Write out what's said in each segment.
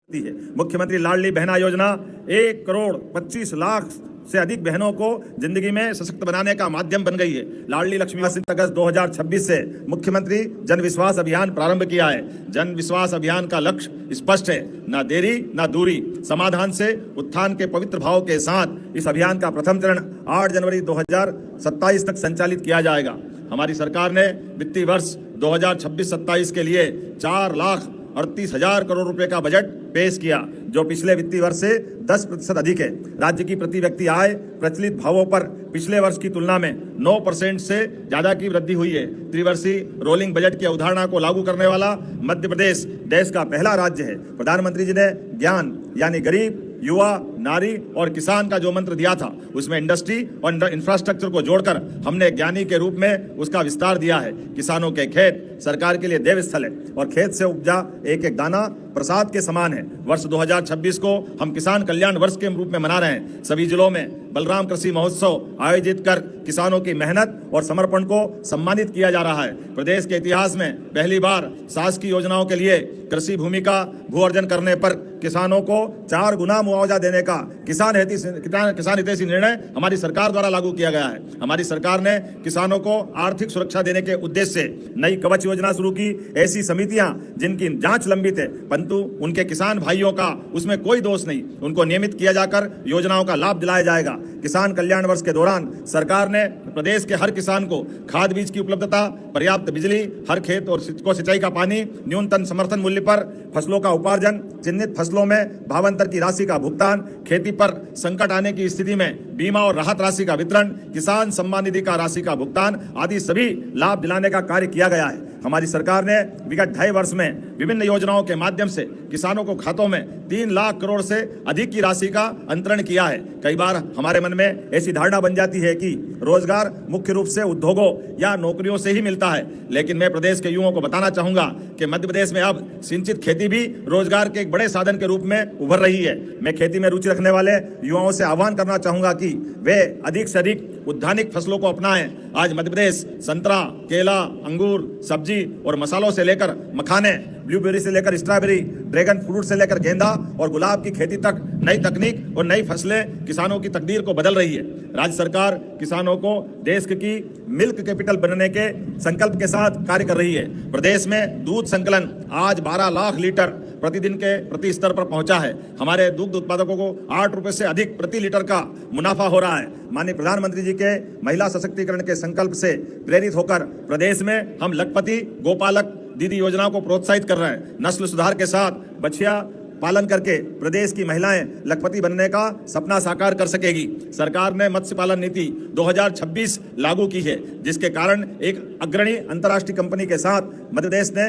है। मुख्यमंत्री लाडली बहना योजना 1,25,00,000 से अधिक बहनों को जिंदगी में सशक्त बनाने का माध्यम बन गई है। लाडली लक्ष्मी अगस्त 2026 से मुख्यमंत्री जन विश्वास अभियान प्रारंभ किया है। जन विश्वास अभियान का लक्ष्य स्पष्ट है, ना देरी ना दूरी, समाधान से उत्थान के पवित्र भाव के साथ इस अभियान का प्रथम चरण 8 जनवरी 2027 तक संचालित किया जाएगा। हमारी सरकार ने वित्तीय वर्ष 2026-27 के लिए 4,38,000 करोड़ रुपए का बजट पेश किया, जो पिछले वित्तीय वर्ष से 10% अधिक है। राज्य की प्रति व्यक्ति आय प्रचलित भावों पर पिछले वर्ष की तुलना में 9% से ज्यादा की वृद्धि हुई है। त्रिवर्षीय रोलिंग बजट की अवधारणा को लागू करने वाला मध्य प्रदेश देश का पहला राज्य है। प्रधानमंत्री जी ने ज्ञान यानी गरीब, युवा, नारी और किसान का जो मंत्र दिया था, उसमें इंडस्ट्री और इंफ्रास्ट्रक्चर को जोड़कर हमने ज्ञानी के रूप में उसका विस्तार दिया है। किसानों के खेत सरकार के लिए देव स्थल है और खेत से उपजा एक एक दाना प्रसाद के समान है। वर्ष 2026 को हम किसान कल्याण वर्ष के रूप में मना रहे हैं। सभी जिलों में बलराम कृषि महोत्सव आयोजित कर किसानों की मेहनत और समर्पण को सम्मानित किया जा रहा है। प्रदेश के इतिहास में पहली बार शासकीय योजनाओं के लिए कृषि भूमि का भू अर्जन करने पर किसानों को 4 गुना मुआवजा देने का किसान हितैषी निर्णय हमारी सरकार द्वारा लागू किया गया है। हमारी सरकार ने किसानों को आर्थिक सुरक्षा देने के उद्देश्य से नई कवच योजना शुरू की। ऐसी समितियां जिनकी जांच लंबित है, परंतु उनके किसान भाइयों का उसमें कोई दोष नहीं, उनको नियमित किया जाकर योजनाओं का लाभ दिलाया जाएगा। किसान कल्याण वर्ष के दौरान सरकार ने प्रदेश के हर किसान को खाद बीज की उपलब्धता, पर्याप्त बिजली, हर खेत और को सिंचाई का पानी, न्यूनतम समर्थन मूल्य पर फसलों का उपार्जन, चिन्हित फसलों में भावांतर की राशि का भुगतान, खेती पर संकट आने की स्थिति में बीमा और राहत राशि का वितरण, किसान सम्मान निधि का राशि का भुगतान आदि सभी लाभ दिलाने का कार्य किया गया है। हमारी सरकार ने विगत 2.5 वर्ष में विभिन्न योजनाओं के माध्यम से किसानों को खातों में 3 लाख करोड़ से अधिक की राशि का अंतरण किया है। कई बार हमारे मन में ऐसी धारणा बन जाती है कि रोजगार मुख्य रूप से उद्योगों या नौकरियों से ही मिलता है, लेकिन मैं प्रदेश के युवाओं को बताना चाहूंगा कि मध्य प्रदेश में अब सिंचित खेती भी रोजगार के एक बड़े साधन के रूप में उभर रही है। मैं खेती में रुचि रखने वाले युवाओं से आह्वान करना चाहूंगा कि वे अधिक से अधिक उद्यानिक फसलों को अपनाएं। आज मध्य प्रदेश संतरा, केला, अंगूर, सब्जी और मसालों से लेकर मखाने, ब्लूबेरी से लेकर स्ट्रॉबेरी, ड्रैगन फ्रूट से लेकर गेंदा और गुलाब की खेती तक नई तकनीक और नई फसलें किसानों की तकदीर को बदल रही है। राज्य सरकार किसानों को देश की मिल्क कैपिटल बनने के संकल्प के साथ कार्य कर रही है। प्रदेश में दूध संकलन आज 12 लाख लीटर प्रतिदिन के प्रति स्तर पर पहुंचा है। हमारे दुग्ध उत्पादकों को 8 रुपए से अधिक प्रति लीटर का मुनाफा हो रहा है। माननीय प्रधानमंत्री जी के महिला सशक्तिकरण के संकल्प से प्रेरित होकर प्रदेश में हम लखपति गोपालक दीदी योजनाओं को प्रोत्साहित कर रहे हैं। नस्ल सुधार के साथ बछिया पालन करके प्रदेश की महिलाएं लखपति बनने का सपना साकार कर सकेगी। सरकार ने मत्स्य पालन नीति 2026 लागू की है, जिसके कारण एक अग्रणी अंतर्राष्ट्रीय कंपनी के साथ मध्य प्रदेश ने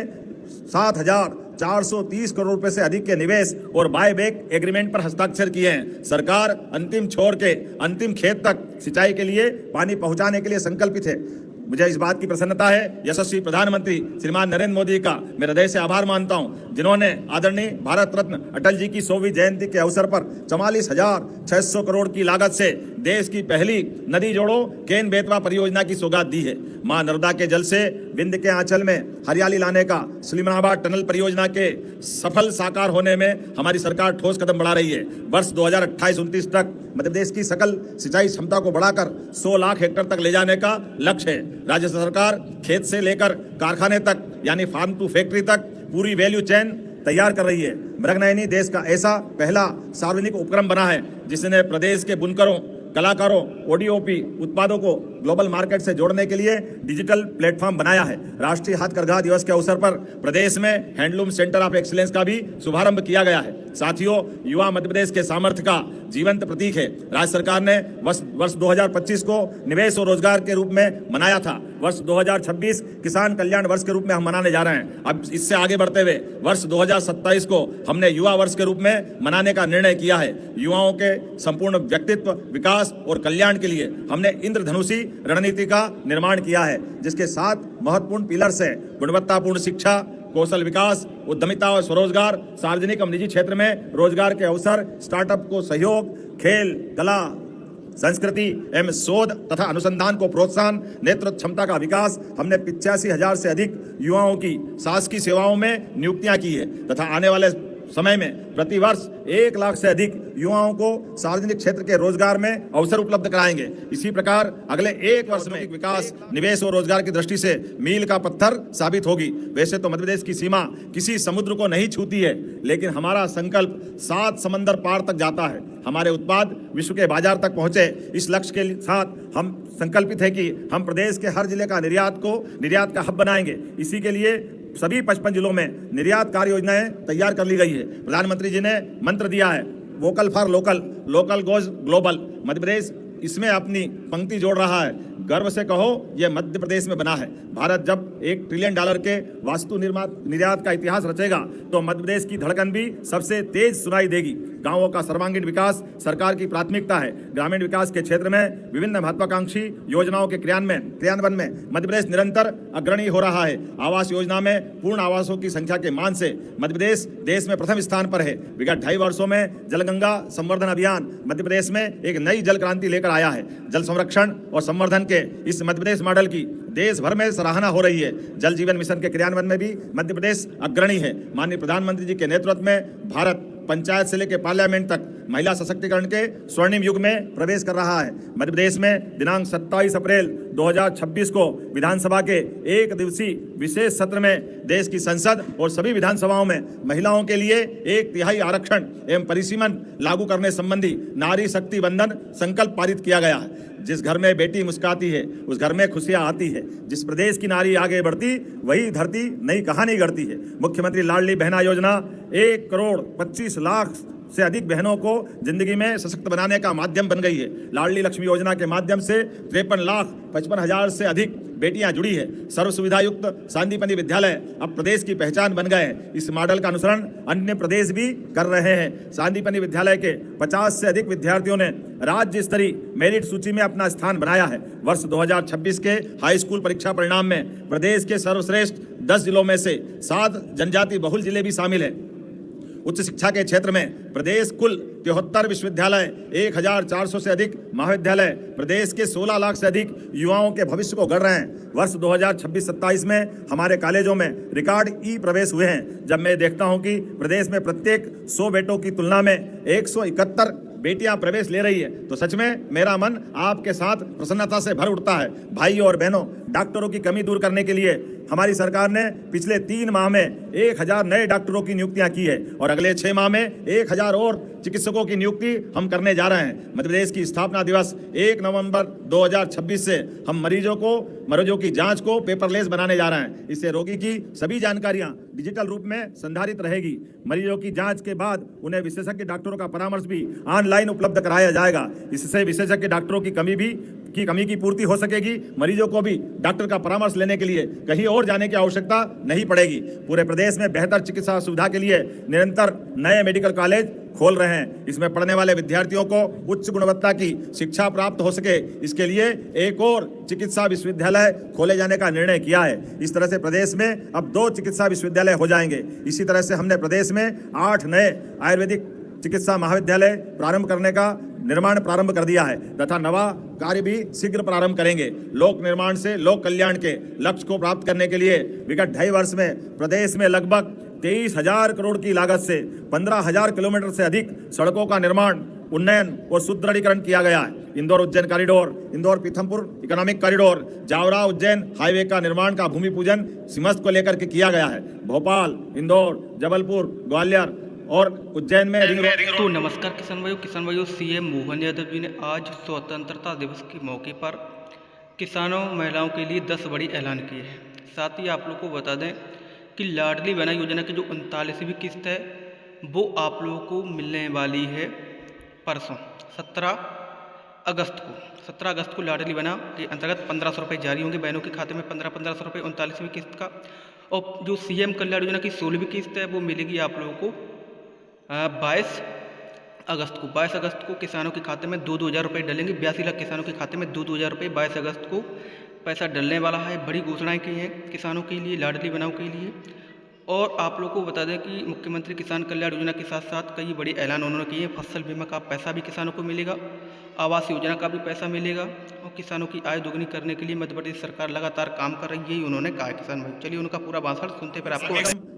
7,430 करोड़ रुपए से अधिक के निवेश और बायबैक एग्रीमेंट पर हस्ताक्षर किए हैं। सरकार अंतिम छोर के अंतिम खेत तक सिंचाई के लिए पानी पहुंचाने के लिए संकल्पित है। मुझे इस बात की प्रसन्नता है, यशस्वी प्रधानमंत्री श्रीमान नरेंद्र मोदी का मैं हृदय से आभार मानता हूं, जिन्होंने आदरणीय भारत रत्न अटल जी की 100वीं जयंती के अवसर पर 44,600 करोड़ की लागत से देश की पहली नदी जोड़ो केन बेतवा परियोजना की सौगात दी है। मां नर्मदा के जल से विंध्य के आंचल में हरियाली लाने का सुलेमानाबाद टनल परियोजना के सफल साकार होने में हमारी सरकार ठोस कदम बढ़ा रही है। वर्ष 2028-29 तक मध्य प्रदेश की सकल सिंचाई क्षमता को बढ़ाकर 100 लाख हेक्टेयर तक ले जाने का लक्ष्य है। राज्य सरकार खेत से लेकर कारखाने तक यानी फार्म टू फैक्ट्री तक पूरी वैल्यू चेन तैयार कर रही है। मृगनयनी देश का ऐसा पहला सार्वजनिक उपक्रम बना है जिसने प्रदेश के बुनकरों, कलाकारों, ओडीओपी उत्पादों को ग्लोबल मार्केट से जोड़ने के लिए डिजिटल प्लेटफॉर्म बनाया है। राष्ट्रीय हथकरघा दिवस के अवसर पर प्रदेश में हैंडलूम सेंटर ऑफ एक्सीलेंस का भी शुभारंभ किया गया है। साथियों, युवा मध्य प्रदेश के सामर्थ्य का जीवंत प्रतीक है। राज्य सरकार ने वर्ष 2025 को निवेश और रोजगार के रूप में मनाया था। वर्ष 2026 किसान कल्याण वर्ष के रूप में हम मनाने जा रहे हैं। अब इससे आगे बढ़ते हुए वर्ष 2027 को हमने युवा वर्ष के रूप में मनाने का निर्णय किया है। युवाओं के संपूर्ण व्यक्तित्व विकास और कल्याण के लिए हमने इंद्रधनुषी रणनीति का निर्माण किया है, जिसके 7 महत्वपूर्ण पिलर्स है: गुणवत्तापूर्ण शिक्षा, कौशल विकास, उद्यमिता और स्वरोजगार, सार्वजनिक और निजी क्षेत्र में रोजगार के अवसर, स्टार्टअप को सहयोग, खेल, कला, संस्कृति एवं शोध तथा अनुसंधान को प्रोत्साहन, नेतृत्व क्षमता का विकास। हमने 85,000 से अधिक युवाओं की शासकीय सेवाओं में नियुक्तियां की है तथा आने वाले समय में प्रतिवर्ष 1 लाख से अधिक युवाओं को सार्वजनिक क्षेत्र के रोजगार में अवसर उपलब्ध कराएंगे। इसी प्रकार अगले 1 वर्ष में विकास, निवेश और रोजगार की दृष्टि से मील का पत्थर साबित होगी। वैसे तो मध्य प्रदेश की सीमा किसी समुद्र को नहीं छूती है, लेकिन हमारा संकल्प 7 समंदर पार तक जाता है। हमारे उत्पाद विश्व के बाजार तक पहुंचे, इस लक्ष्य के साथ हम संकल्पित है कि हम प्रदेश के हर जिले का निर्यात का हब बनाएंगे। इसी के लिए सभी 55 जिलों में निर्यात कार्य योजनाएं तैयार कर ली गई है। प्रधानमंत्री जी ने मंत्र दिया है, vocal for local, local goes global. Madhya Pradesh इसमें अपनी पंक्ति जोड़ रहा है। गर्व से कहो, यह मध्य प्रदेश में बना है। भारत जब $1 ट्रिलियन के वस्तु निर्यात का इतिहास रचेगा तो मध्य प्रदेश की धड़कन भी सबसे तेज सुनाई देगी। गांवों का सर्वांगीण विकास सरकार की प्राथमिकता है। ग्रामीण विकास के क्षेत्र में विभिन्न महत्वाकांक्षी योजनाओं के क्रियान्वयन में मध्य प्रदेश निरंतर अग्रणी हो रहा है। आवास योजना में पूर्ण आवासों की संख्या के मान से मध्य प्रदेश देश में प्रथम स्थान पर है। विगत 2.5 वर्षों में जलगंगा संवर्धन अभियान मध्य प्रदेश में एक नई जल क्रांति लेकर आया है। जल संरक्षण और संवर्धन के इस मध्य प्रदेश मॉडल की देश भर में सराहना हो रही है। जल जीवन मिशन के क्रियान्वयन में भी मध्य प्रदेश अग्रणी है। माननीय प्रधानमंत्री जी के नेतृत्व में भारत पंचायत से लेकर पार्लियामेंट तक महिला सशक्तिकरण के स्वर्णिम युग में प्रवेश कर रहा है। मध्य प्रदेश में दिनांक 27 अप्रैल 2026 को विधानसभा के 1 दिवसीय विशेष सत्र में देश की संसद और सभी विधानसभाओं में महिलाओं के लिए 1/3 आरक्षण एवं परिसीमन लागू करने संबंधी नारी शक्ति बंधन संकल्प पारित किया गया है। जिस घर में बेटी मुस्कुराती है उस घर में खुशियां आती है। जिस प्रदेश की नारी आगे बढ़ती वही धरती नई कहानी गढ़ती है। मुख्यमंत्री लाडली बहना योजना 1 करोड़ 25 लाख से अधिक बहनों को जिंदगी में सशक्त बनाने का माध्यम बन गई है। लाडली लक्ष्मी योजना के माध्यम से 53,55,000 से अधिक बेटियां जुड़ी है। सर्व सुविधा युक्त सांदीपनि विद्यालय अब प्रदेश की पहचान बन गए हैं। इस मॉडल का अनुसरण अन्य प्रदेश भी कर रहे हैं। सांदीपनि विद्यालय के 50 से अधिक विद्यार्थियों ने राज्य स्तरीय मेरिट सूची में अपना स्थान बनाया है। वर्ष 2026 के हाई स्कूल परीक्षा परिणाम में प्रदेश के सर्वश्रेष्ठ 10 जिलों में से 7 जनजाति बहुल जिले भी शामिल है। उच्च शिक्षा के क्षेत्र में प्रदेश कुल 73 विश्वविद्यालय, 1,400 से अधिक महाविद्यालय, प्रदेश के 16 लाख से अधिक युवाओं के भविष्य को गढ़ रहे हैं। वर्ष 2026-27 में हमारे कॉलेजों में रिकॉर्ड प्रवेश हुए हैं। जब मैं देखता हूं कि प्रदेश में प्रत्येक 100 बेटों की तुलना में 171 बेटियां प्रवेश ले रही है तो सच में मेरा मन आपके साथ प्रसन्नता से भर उठता है। भाइयों और बहनों, डॉक्टरों की कमी दूर करने के लिए हमारी सरकार ने पिछले 3 माह में 1,000 नए डॉक्टरों की नियुक्तियां की है और अगले 6 माह में 1,000 और चिकित्सकों की नियुक्ति हम करने जा रहे हैं। मध्य प्रदेश की स्थापना दिवस 1 नवंबर 2026 से हम मरीजों की जांच को पेपरलेस बनाने जा रहे हैं। इससे रोगी की सभी जानकारियां डिजिटल रूप में संधारित रहेगी। मरीजों की जांच के बाद उन्हें विशेषज्ञ डॉक्टरों का परामर्श भी ऑनलाइन उपलब्ध कराया जाएगा। इससे विशेषज्ञ डॉक्टरों की कमी की पूर्ति हो सकेगी। मरीजों को भी डॉक्टर का परामर्श लेने के लिए कहीं और जाने की आवश्यकता नहीं पड़ेगी। पूरे प्रदेश में बेहतर चिकित्सा सुविधा के लिए निरंतर नए मेडिकल कॉलेज खोल रहे हैं। इसमें पढ़ने वाले विद्यार्थियों को उच्च गुणवत्ता की शिक्षा प्राप्त हो सके, इसके लिए एक और चिकित्सा विश्वविद्यालय खोले जाने का निर्णय किया है। इस तरह से प्रदेश में अब 2 चिकित्सा विश्वविद्यालय हो जाएंगे। इसी तरह से हमने प्रदेश में 8 नए आयुर्वेदिक चिकित्सा महाविद्यालय प्रारंभ करने का निर्माण प्रारंभ कर दिया है तथा नवा कार्य भी शीघ्र प्रारंभ करेंगे। लोक निर्माण से लोक कल्याण के लक्ष्य को प्राप्त करने के लिए विगत 2.5 वर्ष में प्रदेश में लगभग 23,000 करोड़ की लागत से 15,000 किलोमीटर से अधिक सड़कों का निर्माण, उन्नयन और सुदृढ़ीकरण किया गया है। Indore Ujjain corridor, Indore Pithampur economic corridor, Jaora Ujjain highway का निर्माण का भूमि पूजन सिमस्त को लेकर के किया गया है। भोपाल, इंदौर, जबलपुर, ग्वालियर और उज्जैन में तो नमस्कार किसान भाइयों, सीएम मोहन यादव जी ने आज स्वतंत्रता दिवस के मौके पर किसानों महिलाओं के लिए 10 बड़ी ऐलान किए हैं। साथ ही आप लोग को बता दें कि लाडली बहना योजना की जो 39वीं किस्त है वो आप लोगों को मिलने वाली है परसों 17 अगस्त को लाडली बहना के अंतर्गत 1,500 रुपये जारी होंगे बहनों के खाते में। 1500 रुपये 39वीं किस्त का। और जो सीएम कल्याण योजना की 16वीं किस्त है वो मिलेगी आप लोगों को 22 अगस्त को किसानों के खाते में 2-2 हज़ार रुपये डलेंगे। 82 लाख किसानों के खाते में 2-2 हज़ार रुपये 22 अगस्त को पैसा डलने वाला है। बड़ी घोषणाएं की हैं किसानों के लिए, लाडली बनाओ के लिए। और आप लोगों को बता दें कि मुख्यमंत्री किसान कल्याण योजना के साथ साथ कई बड़े ऐलान उन्होंने किए हैं। फसल बीमा का पैसा भी किसानों को मिलेगा, आवास योजना का भी पैसा मिलेगा और किसानों की आय दोगुनी करने के लिए मध्य प्रदेश सरकार लगातार काम कर रही है, उन्होंने कहा। किसान भाई चलिए उनका पूरा भाषण सुनते फिर आपको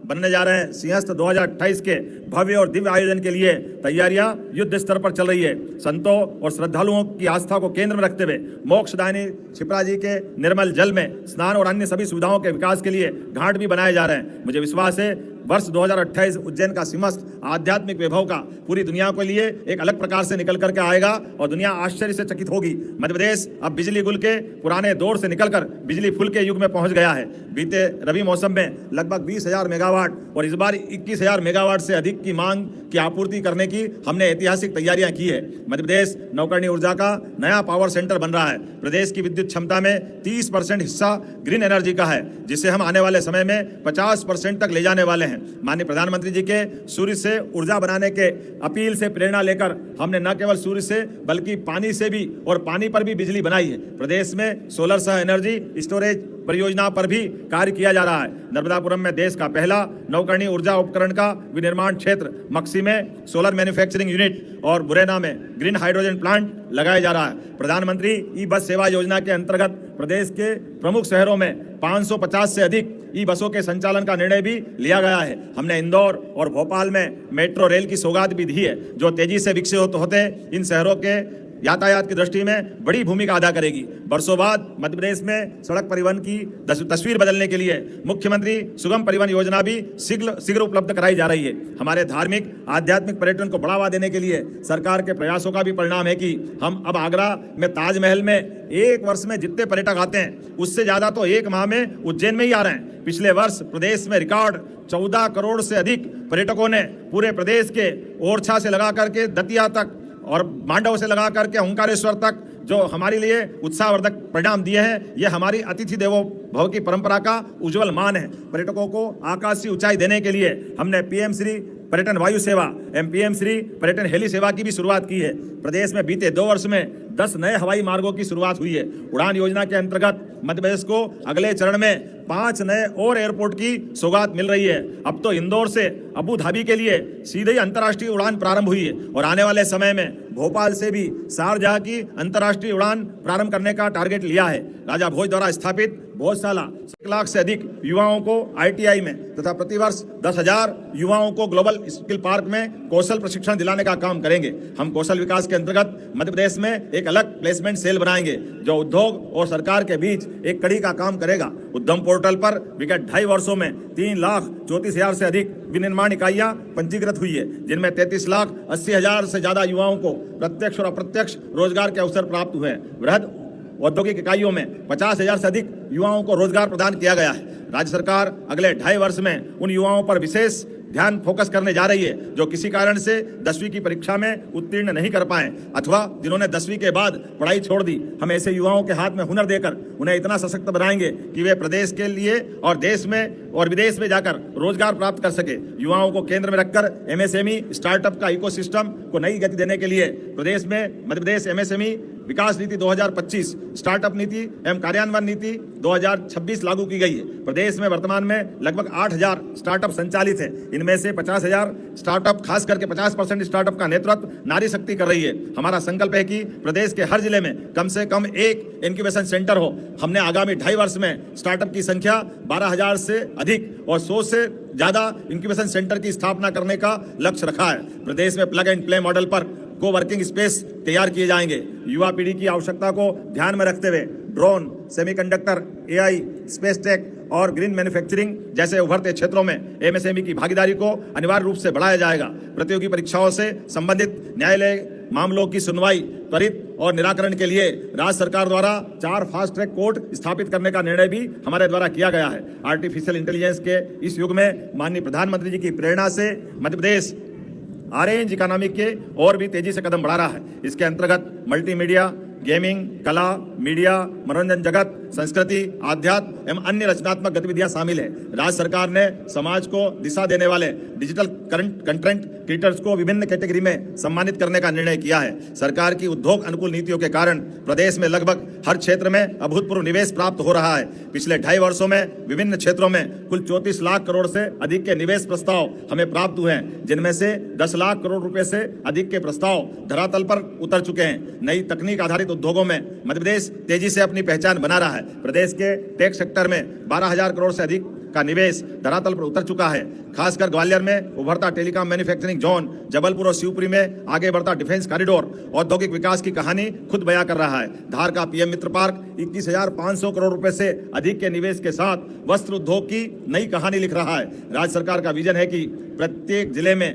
बनने जा रहे हैं सिंहस्थ 2028 के भव्य और दिव्य आयोजन के लिए तैयारियां युद्ध स्तर पर चल रही है। संतों और श्रद्धालुओं की आस्था को केंद्र में रखते हुए मोक्षदायिनी क्षिप्रा जी के निर्मल जल में स्नान और अन्य सभी सुविधाओं के विकास के लिए घाट भी बनाए जा रहे हैं। मुझे विश्वास है वर्ष 2028 उज्जैन का सिंहस्थ आध्यात्मिक वैभव का पूरी दुनिया के लिए एक अलग प्रकार से निकल करके आएगा और दुनिया आश्चर्य से चकित होगी। मध्य प्रदेश अब बिजली गुल के पुराने दौर से निकलकर बिजली फुल के युग में पहुंच गया है। बीते रबी मौसम में लगभग 20,000 मेगावाट और इस बार 21,000 मेगावाट से अधिक की मांग की आपूर्ति करने की हमने ऐतिहासिक तैयारियां की है। मध्य प्रदेश नवकरणीय ऊर्जा का नया पावर सेंटर बन रहा है। प्रदेश की विद्युत क्षमता में 30% हिस्सा ग्रीन एनर्जी का है, जिसे हम आने वाले समय में 50% तक ले जाने वाले हैं। माननीय प्रधानमंत्री जी के सूर्य से ऊर्जा बनाने के अपील से प्रेरणा लेकर हमने न केवल सूर्य से बल्कि पानी से भी और पानी पर भी बिजली बनाई है। प्रदेश में सोलर सह एनर्जी स्टोरेज परियोजना पर भी कार्य किया जा रहा है। नर्मदापुरम में देश का पहला नवकरणीय ऊर्जा उपकरण का विनिर्माण क्षेत्र, मक्सी में सोलर मैन्युफैक्चरिंग यूनिट और मुरैना में ग्रीन हाइड्रोजन प्लांट लगाया जा रहा है। प्रधानमंत्री ई बस सेवा योजना के अंतर्गत प्रदेश के प्रमुख शहरों में 550 से अधिक ई बसों के संचालन का निर्णय भी लिया गया है। हमने इंदौर और भोपाल में मेट्रो रेल की सौगात भी दी है, जो तेजी से विकसित होते इन शहरों के यातायात की दृष्टि में बड़ी भूमिका अदा करेगी। वर्षों बाद मध्य प्रदेश में सड़क परिवहन की तस्वीर बदलने के लिए मुख्यमंत्री सुगम परिवहन योजना भी शीघ्र उपलब्ध कराई जा रही है। हमारे धार्मिक आध्यात्मिक पर्यटन को बढ़ावा देने के लिए सरकार के प्रयासों का भी परिणाम है कि हम अब आगरा में ताजमहल में एक वर्ष में जितने पर्यटक आते हैं उससे ज्यादा तो एक माह में उज्जैन में ही आ रहे हैं। पिछले वर्ष प्रदेश में रिकॉर्ड 14 करोड़ से अधिक पर्यटकों ने पूरे प्रदेश के ओरछा से लगा करके दतिया तक और मांडव से लगा करके ओंकारेश्वर तक जो हमारे लिए उत्साहवर्धक परिणाम दिए हैं, ये हमारी अतिथि देवो भव की परंपरा का उज्जवल मान है। पर्यटकों को आकाशीय ऊंचाई देने के लिए हमने पीएम श्री पर्यटन वायु सेवा एवं पीएम श्री पर्यटन हेली सेवा की भी शुरुआत की है। प्रदेश में बीते 2 वर्ष में 10 नए हवाई मार्गों की शुरुआत हुई है। उड़ान योजना के अंतर्गत मध्य प्रदेश को अगले चरण में 5 नए और एयरपोर्ट की सौगात मिल रही है। अब तो इंदौर से अबू धाबी के लिए सीधे ही अंतर्राष्ट्रीय उड़ान प्रारंभ हुई है और आने वाले समय में भोपाल से भी शारजाह की अंतर्राष्ट्रीय उड़ान प्रारंभ करने का टारगेट लिया है। राजा भोज द्वारा स्थापित भोजशाला 1 लाख से अधिक युवाओं को आईटीआई में तथा प्रतिवर्ष 10,000 युवाओं को ग्लोबल स्किल पार्क में कौशल प्रशिक्षण दिलाने का काम करेंगे। हम कौशल विकास के अंतर्गत मध्य प्रदेश में एक अलग प्लेसमेंट सेल बनाएंगे, जो उद्योग और सरकार के बीच एक कड़ी का काम करेगा। उद्यम पोर्टल पर विगत 2.5 वर्षों में 3,34,000 से अधिक विनिर्माण इकाइयां पंजीकृत हुई है, जिनमें 33,80,000 से ज्यादा युवाओं को प्रत्यक्ष और अप्रत्यक्ष रोजगार के अवसर प्राप्त हुए हैं। वृहद औद्योगिक इकाइयों में 50,000 से अधिक युवाओं को रोजगार प्रदान किया गया है। राज्य सरकार अगले 2.5 वर्ष में उन युवाओं पर विशेष ध्यान फोकस करने जा रही है जो किसी कारण से 10वीं की परीक्षा में उत्तीर्ण नहीं कर पाए अथवा जिन्होंने 10वीं के बाद पढ़ाई छोड़ दी। हम ऐसे युवाओं के हाथ में हुनर देकर उन्हें इतना सशक्त बनाएंगे कि वे प्रदेश के लिए और देश में और विदेश में जाकर रोजगार प्राप्त कर सके। युवाओं को केंद्र में रखकर एमएसएमई स्टार्टअप का इकोसिस्टम को नई गति देने के लिए प्रदेश में मध्य प्रदेश एमएसएमई विकास नीति 2025, स्टार्टअप नीति एवं कार्यान्वयन नीति 2026 लागू की गई है। प्रदेश में वर्तमान में लगभग 8,000 स्टार्टअप संचालित है। इनमें से 50,000 स्टार्टअप, खास करके 50% स्टार्टअप का नेतृत्व नारी शक्ति कर रही है। हमारा संकल्प है कि प्रदेश के हर जिले में कम से कम एक इंक्यूबेशन सेंटर हो। हमने आगामी 2.5 वर्ष में स्टार्टअप की संख्या 12,000 से अधिक और 100 से ज्यादा इंक्यूबेशन सेंटर की स्थापना करने का लक्ष्य रखा है। प्रदेश में प्लग एंड प्ले मॉडल पर को वर्किंग स्पेस तैयार किए जाएंगे। युवा पीढ़ी की आवश्यकता को ध्यान में रखते हुए drone, semiconductor, AI, space tech और ग्रीन मैन्युफैक्चरिंग जैसे उभरते क्षेत्रों में एमएसएमई की भागीदारी को अनिवार्य रूप से बढ़ाया जाएगा। प्रतियोगी परीक्षाओं से संबंधित न्यायालय मामलों की सुनवाई त्वरित और निराकरण के लिए राज्य सरकार द्वारा 4 फास्ट ट्रैक कोर्ट स्थापित करने का निर्णय भी हमारे द्वारा किया गया है। आर्टिफिशियल इंटेलिजेंस के इस युग में माननीय प्रधानमंत्री जी की प्रेरणा से मध्य प्रदेश ऑरेंज इकोनॉमी के और भी तेजी से कदम बढ़ा रहा है। इसके अंतर्गत मल्टीमीडिया, गेमिंग, कला, मीडिया, मनोरंजन जगत, संस्कृति, आध्यात्म एवं अन्य रचनात्मक गतिविधियां शामिल है। राज्य सरकार ने समाज को दिशा देने वाले डिजिटल कंटेंट क्रिएटर्स को विभिन्न कैटेगरी में सम्मानित करने का निर्णय किया है। सरकार की उद्योग अनुकूल नीतियों के कारण प्रदेश में लगभग हर क्षेत्र में अभूतपूर्व निवेश प्राप्त हो रहा है। पिछले 2.5 वर्षों में विभिन्न क्षेत्रों में कुल 34 लाख करोड़ से अधिक के निवेश प्रस्ताव हमें प्राप्त हुए हैं, जिनमें से 10 लाख करोड़ रुपए से अधिक के प्रस्ताव धरातल पर उतर चुके हैं। नई तकनीक आधारित उद्योगों में मध्य प्रदेश तेजी से अपनी पहचान बना रहा है। प्रदेश के टेक सेक्टर में 12,000 करोड़ से अधिक का निवेश धरातल पर उतर चुका है। खासकर ग्वालियर में उभरता टेलीकॉम मैन्युफैक्चरिंग जोन, जबलपुर और शिवपुरी में आगे बढ़ता डिफेंस कॉरिडोर औद्योगिक विकास की कहानी खुद बयां कर रहा है। धार का पीएम मित्र पार्क 21,500 करोड़ रुपए से अधिक के निवेश के साथ वस्त्र उद्योग की नई कहानी लिख रहा है। राज्य सरकार का विजन है कि प्रत्येक जिले में